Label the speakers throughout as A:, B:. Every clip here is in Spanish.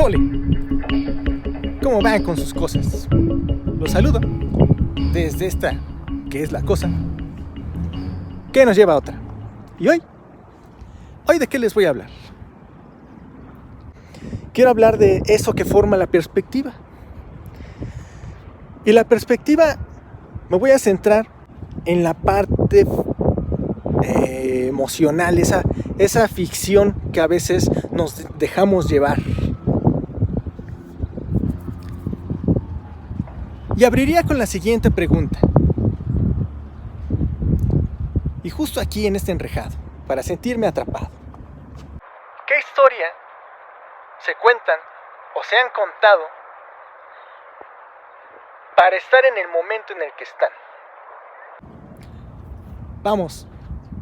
A: ¿Qué ole? ¿Cómo van con sus cosas? Los saludo desde esta, que es la cosa, que nos lleva a otra. ¿Y hoy de qué les voy a hablar? Quiero hablar de eso que forma la perspectiva. Y la perspectiva me voy a centrar en la parte emocional, esa ficción que a veces nos dejamos llevar. Y abriría con la siguiente pregunta. Y justo aquí en este enrejado, para sentirme atrapado. ¿Qué historia se cuentan o se han contado para estar en el momento en el que están? Vamos,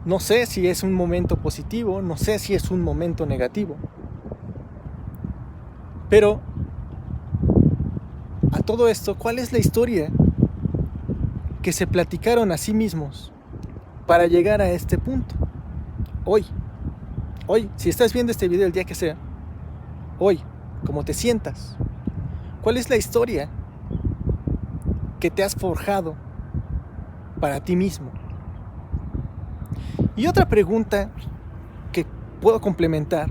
A: no sé si es un momento positivo, no sé si es un momento negativo, pero a todo esto, ¿cuál es la historia que se platicaron a sí mismos para llegar a este punto? Hoy, si estás viendo este video el día que sea, hoy, como te sientas, ¿cuál es la historia que te has forjado para ti mismo? Y otra pregunta que puedo complementar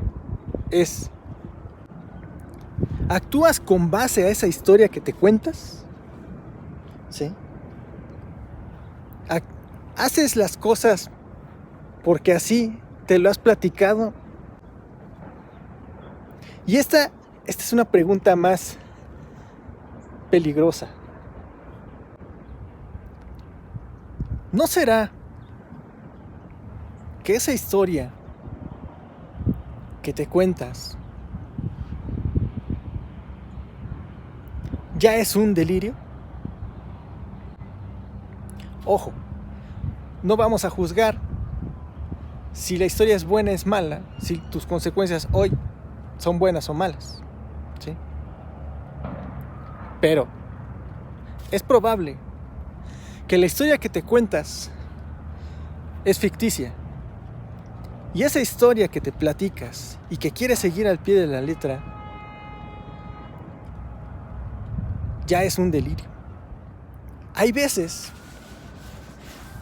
A: es: ¿actúas con base a esa historia que te cuentas? ¿Sí? ¿Haces las cosas porque así te lo has platicado? Y esta es una pregunta más peligrosa. ¿No será que esa historia que te cuentas ya es un delirio? Ojo, no vamos a juzgar si la historia es buena o es mala, si tus consecuencias hoy son buenas o malas, ¿sí? Pero es probable que la historia que te cuentas es ficticia. Y esa historia que te platicas y que quieres seguir al pie de la letra ya es un delirio. Hay veces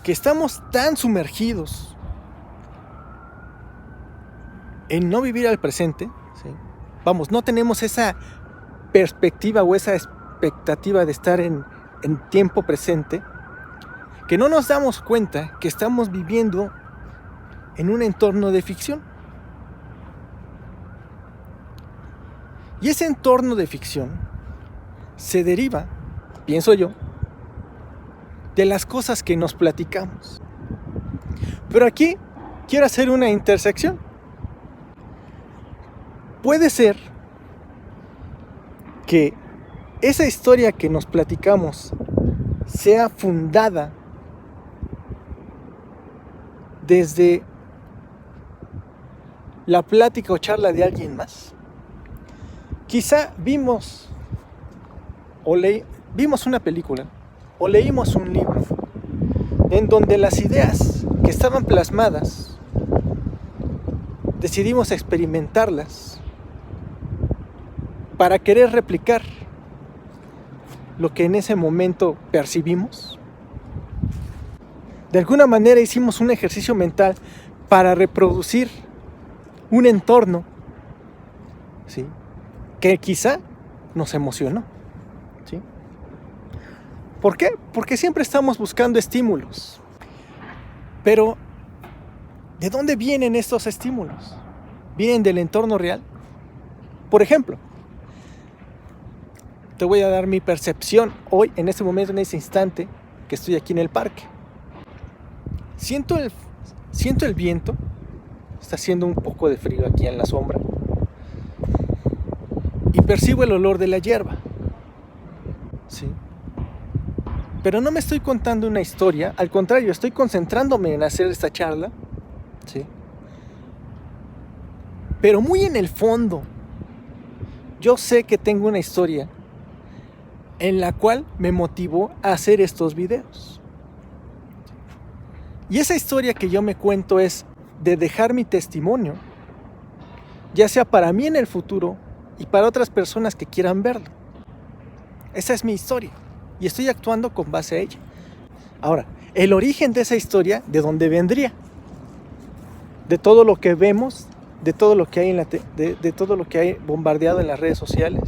A: que estamos tan sumergidos en no vivir al presente, ¿sí? Vamos, no tenemos esa perspectiva o esa expectativa de estar en tiempo presente, que no nos damos cuenta que estamos viviendo en un entorno de ficción. Y ese entorno de ficción se deriva, pienso yo, de las cosas que nos platicamos. Pero aquí quiero hacer una intersección. Puede ser que esa historia que nos platicamos sea fundada desde la plática o charla de alguien más. Quizá vimos una película o leímos un libro en donde las ideas que estaban plasmadas decidimos experimentarlas para querer replicar lo que en ese momento percibimos. De alguna manera hicimos un ejercicio mental para reproducir un entorno, ¿sí?, que quizá nos emocionó, ¿sí? ¿Por qué? Porque siempre estamos buscando estímulos. Pero, ¿de dónde vienen estos estímulos? ¿Vienen del entorno real? Por ejemplo, te voy a dar mi percepción hoy, en este momento, en este instante que estoy aquí en el parque. Siento el viento. Está haciendo un poco de frío aquí en la sombra. Y percibo el olor de la hierba. ¿Sí? Pero no me estoy contando una historia. Al contrario, estoy concentrándome en hacer esta charla. ¿Sí? Pero muy en el fondo, yo sé que tengo una historia en la cual me motivó a hacer estos videos. Y esa historia que yo me cuento es de dejar mi testimonio, ya sea para mí en el futuro y para otras personas que quieran verlo. Esa es mi historia y estoy actuando con base a ella. Ahora, el origen de esa historia, ¿de dónde vendría? De todo lo que vemos, de todo lo que hay de todo lo que hay bombardeado en las redes sociales,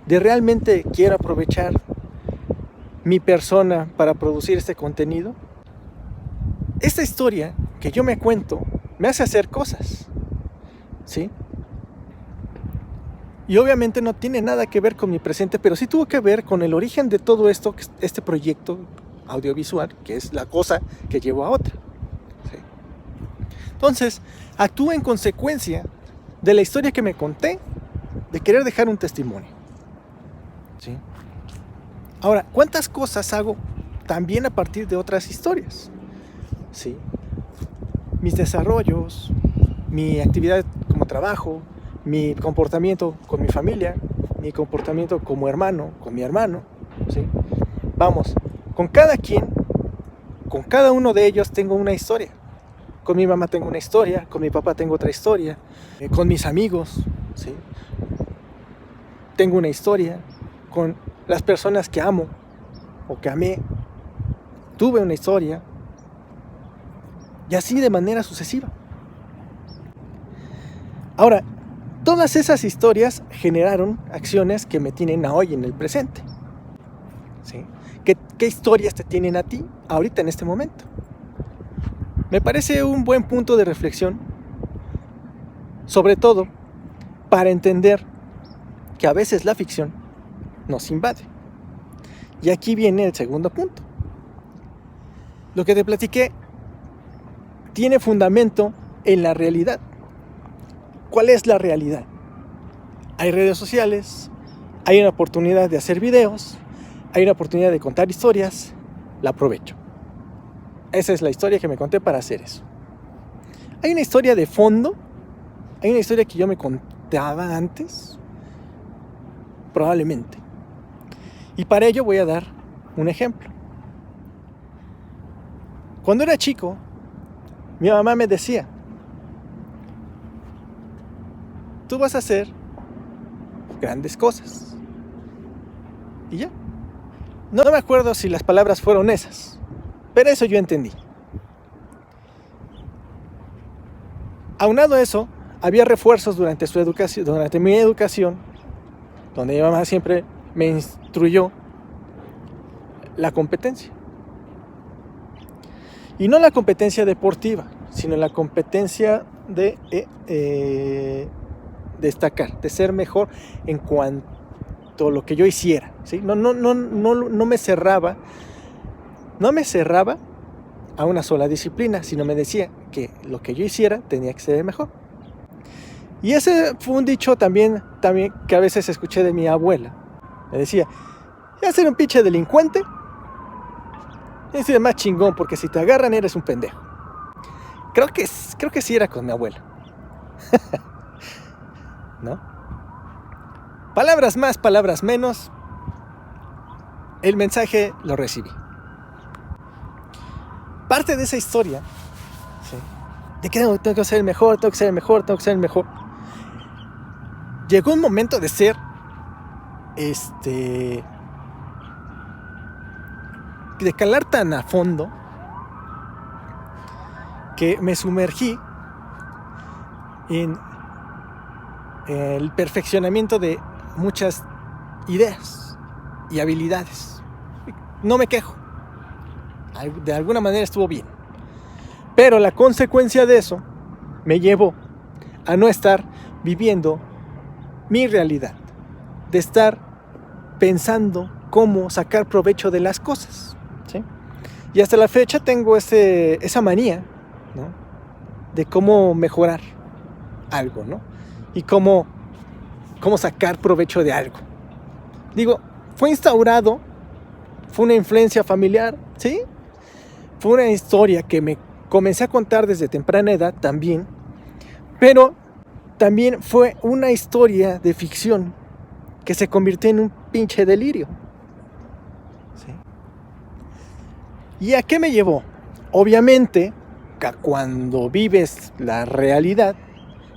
A: de realmente quiero aprovechar mi persona para producir este contenido. Esta historia que yo me cuento me hace hacer cosas, ¿sí? Y obviamente no tiene nada que ver con mi presente, pero sí tuvo que ver con el origen de todo esto, este proyecto audiovisual, que es la cosa que llevó a otra, ¿sí? Entonces, actúo en consecuencia de la historia que me conté, de querer dejar un testimonio, ¿sí? Ahora, ¿cuántas cosas hago también a partir de otras historias? ¿Sí? Mis desarrollos, mi actividad como trabajo, mi comportamiento con mi familia, mi comportamiento como hermano, con mi hermano, ¿sí? Vamos, con cada quien, con cada uno de ellos tengo una historia. Con mi mamá tengo una historia, con mi papá tengo otra historia, con mis amigos, ¿sí? Tengo una historia, con las personas que amo o que amé, tuve una historia, y así de manera sucesiva. Ahora, todas esas historias generaron acciones que me tienen a hoy en el presente, ¿sí? ¿Qué historias te tienen a ti ahorita en este momento? Me parece un buen punto de reflexión, sobre todo para entender que a veces la ficción nos invade. Y aquí viene el segundo punto. Lo que te platiqué tiene fundamento en la realidad. ¿Cuál es la realidad? Hay redes sociales, hay una oportunidad de hacer videos, hay una oportunidad de contar historias, la aprovecho. Esa es la historia que me conté para hacer eso. Hay una historia de fondo, hay una historia que yo me contaba antes, probablemente. Y para ello voy a dar un ejemplo. Cuando era chico, mi mamá me decía: tú vas a hacer grandes cosas. Y ya. No me acuerdo si las palabras fueron esas, pero eso yo entendí. Aunado a eso, había refuerzos durante mi educación, donde mi mamá siempre me instruyó la competencia. Y no la competencia deportiva, sino la competencia de destacar, de ser mejor en cuanto a lo que yo hiciera, ¿sí? No me cerraba a una sola disciplina, sino me decía que lo que yo hiciera tenía que ser mejor. Y ese fue un dicho también que a veces escuché de mi abuela. Me decía: ya ser un pinche delincuente es el más chingón, porque si te agarran eres un pendejo. Creo que sí era con mi abuela. ¿No? Palabras más, palabras menos, el mensaje lo recibí. Parte de esa historia, ¿sí?, de que tengo que ser el mejor, tengo que ser el mejor, tengo que ser el mejor, llegó un momento de ser de calar tan a fondo que me sumergí en el perfeccionamiento de muchas ideas y habilidades. No me quejo, de alguna manera estuvo bien, pero la consecuencia de eso me llevó a no estar viviendo mi realidad, de estar pensando cómo sacar provecho de las cosas, ¿sí? Y hasta la fecha tengo esa manía, ¿no?, de cómo mejorar algo, ¿no?, y cómo sacar provecho de algo. Digo, fue instaurado, fue una influencia familiar, ¿sí? Fue una historia que me comencé a contar desde temprana edad también, pero también fue una historia de ficción que se convirtió en un pinche delirio, ¿sí? ¿Y a qué me llevó? Obviamente, que cuando vives la realidad,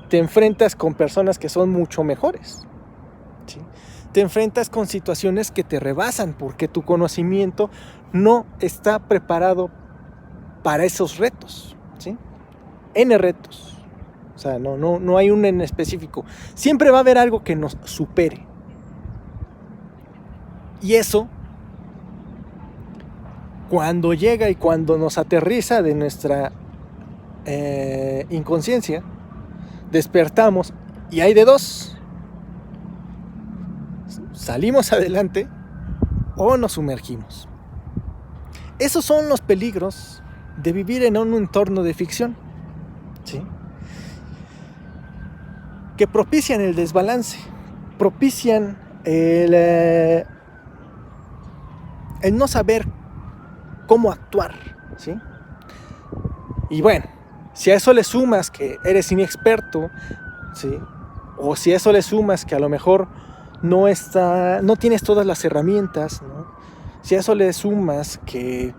A: te enfrentas con personas que son mucho mejores, ¿sí? Te enfrentas con situaciones que te rebasan porque tu conocimiento no está preparado para esos retos, ¿sí? N retos. O sea, no hay un en específico. Siempre va a haber algo que nos supere. Y eso, cuando llega y cuando nos aterriza de nuestra inconsciencia, despertamos y hay de dos: salimos adelante o nos sumergimos. Esos son los peligros de vivir en un entorno de ficción, ¿sí? Que propician el desbalance, propician el no saber cómo actuar, ¿sí? Y bueno, si a eso le sumas que eres inexperto, ¿sí? O si a eso le sumas que a lo mejor no tienes todas las herramientas, ¿no? Si a eso le sumas que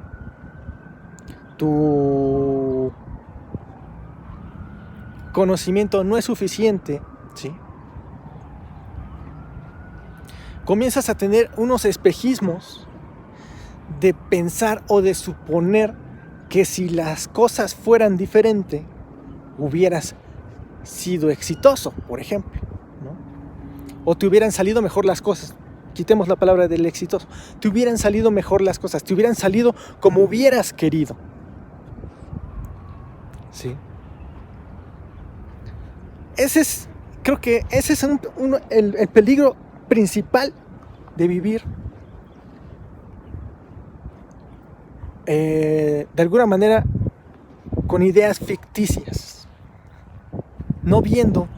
A: tu conocimiento no es suficiente, ¿sí? Comienzas a tener unos espejismos de pensar o de suponer que si las cosas fueran diferentes, hubieras sido exitoso, por ejemplo, ¿no? O te hubieran salido mejor las cosas. Quitemos la palabra del exitoso. Te hubieran salido mejor las cosas, te hubieran salido como hubieras querido, ¿sí? Creo que ese es el peligro principal de vivir de alguna manera con ideas ficticias, no viendo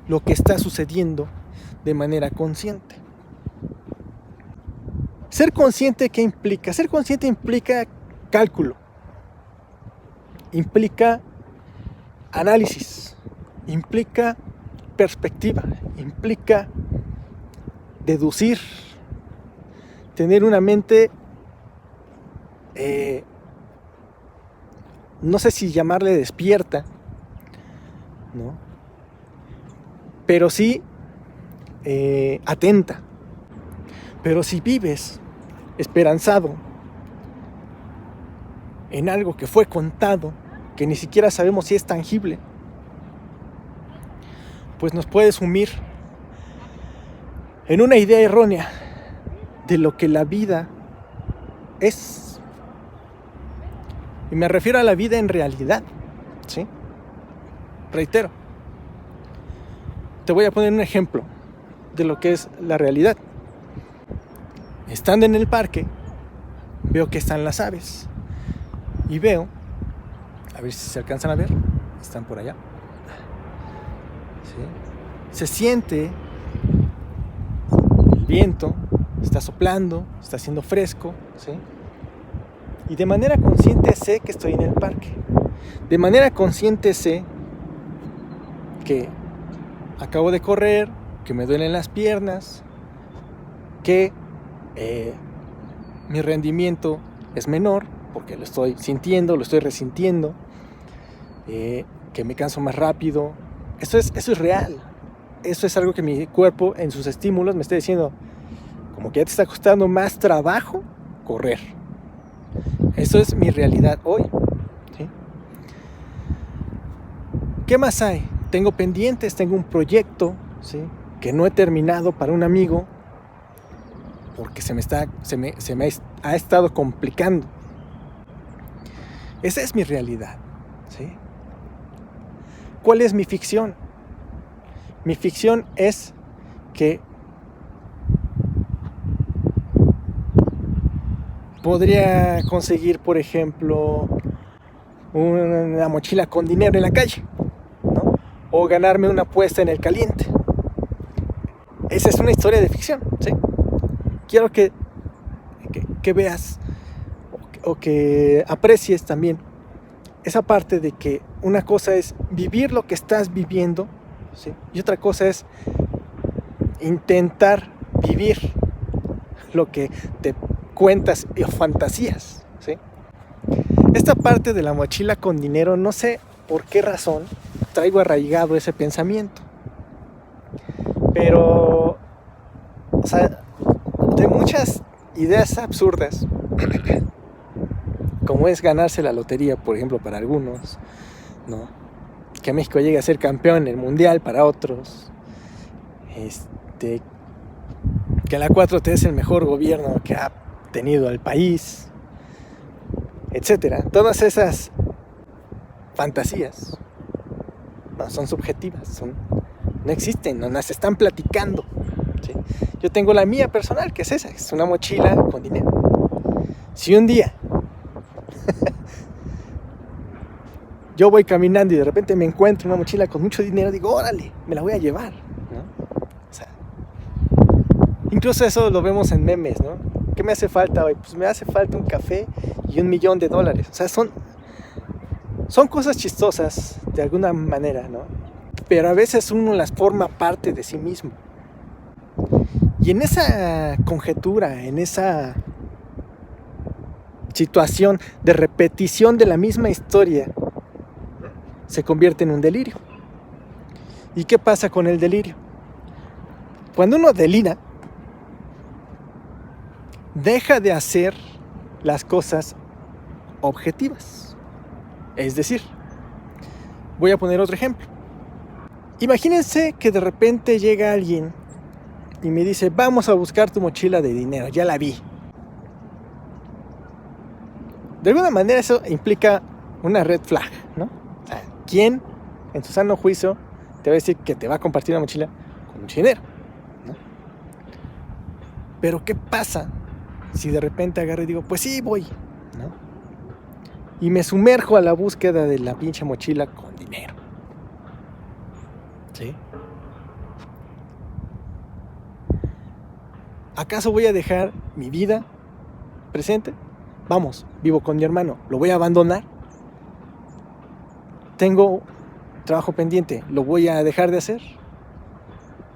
A: lo que está sucediendo de manera consciente. Ser consciente, ¿qué implica? Ser consciente implica cálculo, implica análisis, implica perspectiva, implica deducir, tener una mente, no sé si llamarle despierta, ¿no? Pero sí atenta. Pero si vives esperanzado en algo que fue contado, que ni siquiera sabemos si es tangible, pues nos puede sumir en una idea errónea de lo que la vida es. Y me refiero a la vida en realidad, ¿sí? Reitero, te voy a poner un ejemplo de lo que es la realidad. Estando en el parque, veo que están las aves. Y veo, a ver si se alcanzan a ver, están por allá, ¿sí? Se siente el viento, está soplando, está haciendo fresco, ¿sí? Y de manera consciente sé que estoy en el parque. De manera consciente sé que acabo de correr, que me duelen las piernas, que mi rendimiento es menor porque lo estoy sintiendo, lo estoy resintiendo, que me canso más rápido. Eso es real. Eso es algo que mi cuerpo en sus estímulos me está diciendo, como que ya te está costando más trabajo correr. Eso es mi realidad hoy, ¿sí? ¿Qué más hay? Tengo pendientes, tengo un proyecto, ¿sí?, que no he terminado para un amigo porque se me ha estado complicando. Esa es mi realidad, ¿sí? ¿Cuál es mi ficción? Mi ficción es que podría conseguir, por ejemplo, una mochila con dinero en la calle, ¿no? O ganarme una apuesta en el caliente. Esa es una historia de ficción, ¿sí? Quiero que veas o que aprecies también esa parte de que una cosa es vivir lo que estás viviendo, ¿sí?, y otra cosa es intentar vivir lo que te cuentas o fantasías, ¿sí? Esta parte de la mochila con dinero, no sé por qué razón traigo arraigado ese pensamiento, pero sea, de muchas ideas absurdas, como es ganarse la lotería, por ejemplo, para algunos, ¿no? Que México llegue a ser campeón en el mundial para otros, que la 4T es el mejor gobierno que ha tenido el país, etcétera. Todas esas fantasías no son subjetivas, no existen, no las están platicando, ¿sí? Yo tengo la mía personal, que es esa, es una mochila con dinero. Si un día yo voy caminando y de repente me encuentro una mochila con mucho dinero, digo, órale, me la voy a llevar, ¿no? O sea, incluso eso lo vemos en memes, ¿no? ¿Qué me hace falta hoy? Pues me hace falta un café y $1,000,000. O sea, son cosas chistosas de alguna manera, ¿no? Pero a veces uno las forma parte de sí mismo. Y en esa conjetura, en esa situación de repetición de la misma historia, se convierte en un delirio. ¿Y qué pasa con el delirio? Cuando uno delira, deja de hacer las cosas objetivas. Es decir, voy a poner otro ejemplo. Imagínense que de repente llega alguien y me dice, vamos a buscar tu mochila de dinero, ya la vi. De alguna manera eso implica una red flag, ¿no? O sea, ¿quién en su sano juicio te va a decir que te va a compartir una mochila con mucho dinero, ¿no? Pero ¿qué pasa si de repente agarro y digo, pues sí, voy, ¿no? Y me sumerjo a la búsqueda de la pinche mochila con dinero, ¿sí? ¿Acaso voy a dejar mi vida presente? Vamos, vivo con mi hermano, ¿lo voy a abandonar? Tengo trabajo pendiente, ¿lo voy a dejar de hacer?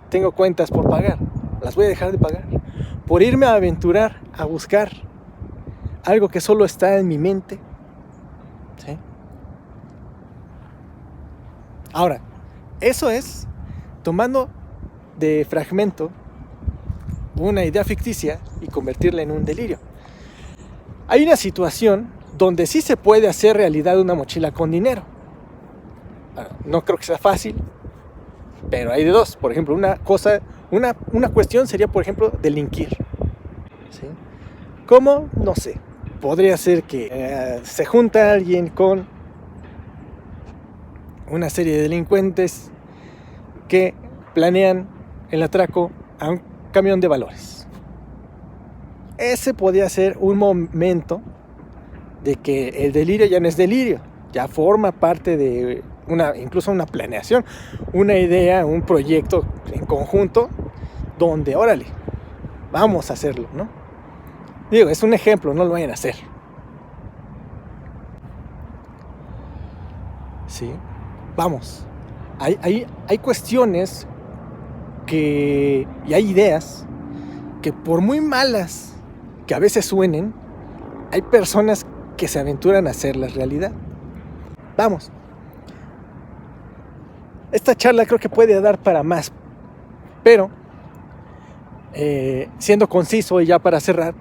A: Tengo cuentas por pagar, ¿las voy a dejar de pagar? Por irme a aventurar, a buscar algo que solo está en mi mente, ¿sí? Ahora, eso es tomando de fragmento una idea ficticia y convertirla en un delirio. Hay una situación donde sí se puede hacer realidad una mochila con dinero. Bueno, no creo que sea fácil, pero hay de dos. Por ejemplo, una cuestión sería, por ejemplo, delinquir, ¿sí? ¿Cómo? No sé. Podría ser que se junta alguien con una serie de delincuentes que planean el atraco a un camión de valores. Ese podría ser un momento de que el delirio ya no es delirio, ya forma parte de incluso una planeación, una idea, un proyecto en conjunto, donde, órale, vamos a hacerlo, ¿no? Digo, es un ejemplo, no lo vayan a hacer. Sí, vamos. Hay cuestiones y hay ideas que, por muy malas que a veces suenen, hay personas que se aventuran a hacerlas realidad. Vamos. Esta charla creo que puede dar para más, pero siendo conciso y ya para cerrar,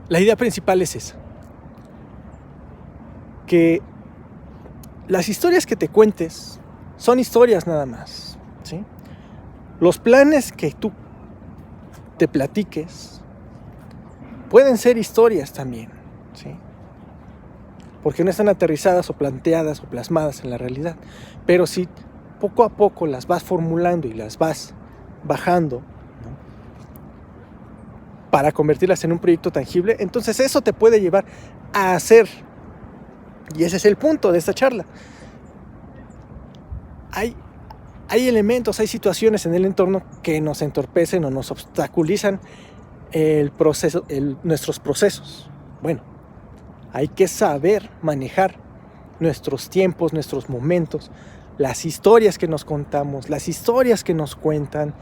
A: la idea principal es esa: que las historias que te cuentes son historias nada más, ¿sí? Los planes que tú te platiques pueden ser historias también, ¿sí? Porque no están aterrizadas o planteadas o plasmadas en la realidad. Pero si poco a poco las vas formulando y las vas bajando, ¿no?, para convertirlas en un proyecto tangible, entonces eso te puede llevar a hacer. Y ese es el punto de esta charla. Hay elementos, hay situaciones en el entorno que nos entorpecen o nos obstaculizan nuestros procesos. Bueno, hay que saber manejar nuestros tiempos, nuestros momentos, las historias que nos contamos, las historias que nos cuentan,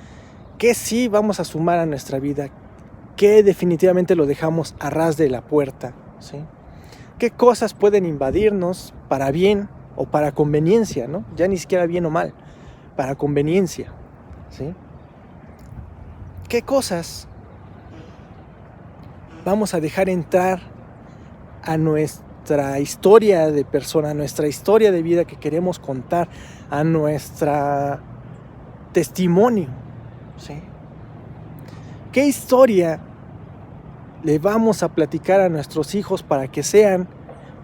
A: que sí vamos a sumar a nuestra vida, que definitivamente lo dejamos a ras de la puerta, ¿sí? ¿Qué cosas pueden invadirnos para bien o para conveniencia, ¿no? Ya ni siquiera bien o mal, para conveniencia, ¿sí? qué cosas vamos a dejar entrar a nuestra historia de persona, a nuestra historia de vida que queremos contar, a nuestra testimonio, ¿sí? ¿Qué historia le vamos a platicar a nuestros hijos para que sean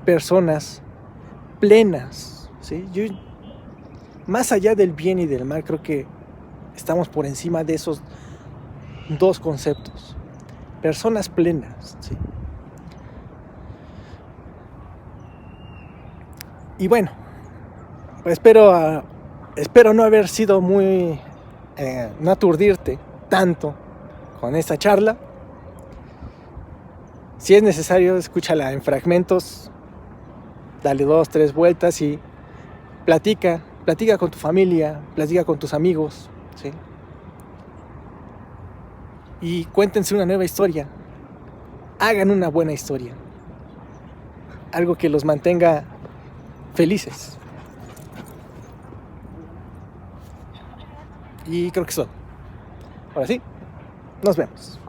A: personas plenas, ¿sí? Más allá del bien y del mal, creo que estamos por encima de esos dos conceptos. Personas plenas, ¿sí? Y bueno, pues espero no haber sido muy... no aturdirte tanto con esta charla. Si es necesario, escúchala en fragmentos, dale 2, 3 vueltas y platica con tu familia, platica con tus amigos, ¿sí? Y cuéntense una nueva historia, hagan una buena historia, algo que los mantenga felices. Y creo que eso. Ahora sí, nos vemos.